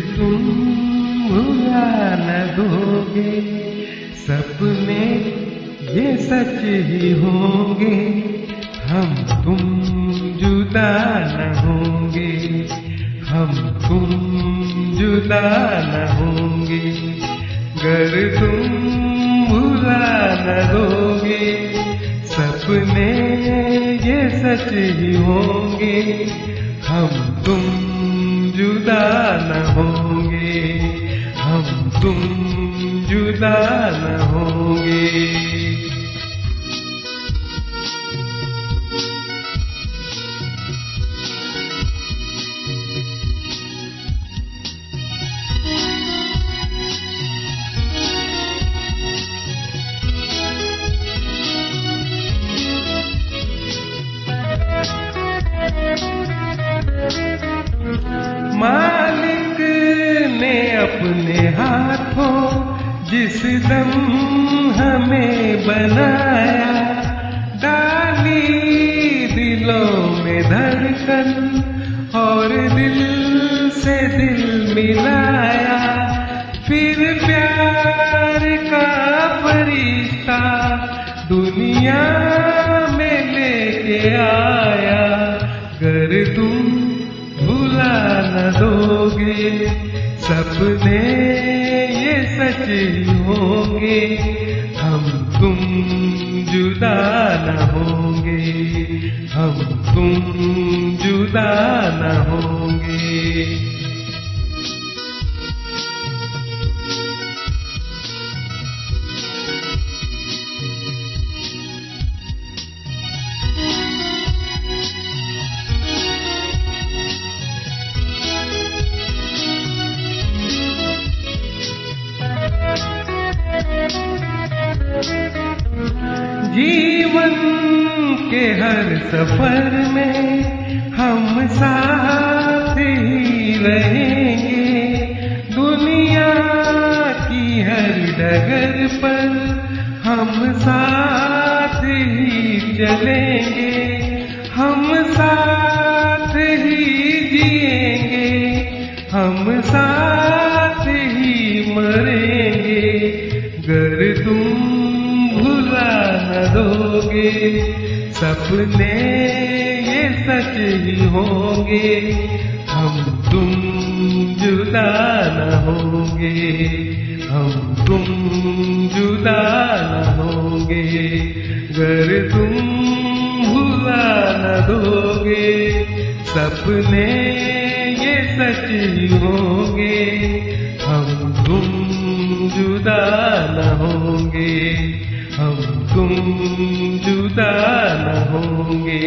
तुम भुला न दोगे, सपने ये सच ही होंगे, हम तुम जुदा न होंगे, हम तुम जुदा न होंगे। गर तुम भुला न दोगे, सपने ये सच ही होंगे, हम तुम जुदा न होंगे, हम तुम जुदा न होंगे। मालिक ने अपने हाथों जिस दम हमें बनाया, डाली दिलों में धड़कन और दिल से दिल मिलाया, फिर प्यार का फरिश्ता दुनिया में लेके आया। गर तुम भुला न दोगे, सपने ये सच ही होंगे, हम तुम जुदा न होंगे, हम तुम जुदा न होंगे। जीवन के हर सफर में हम साथ ही रहेंगे, दुनिया की हर डगर पर हम साथ ही चलेंगे, हम साथ ही जिएंगे, हम साथ ही मरेंगे। गर तुम भुला न दोगे, सपने ये सच ही होंगे, हम तुम जुदा न होंगे, हम तुम जुदा न होंगे। गर तुम भुला न दोगे, सपने ये सच ही होंगे, हम तुम जुदा न होंगे, हम तुम जुदा न होंगे।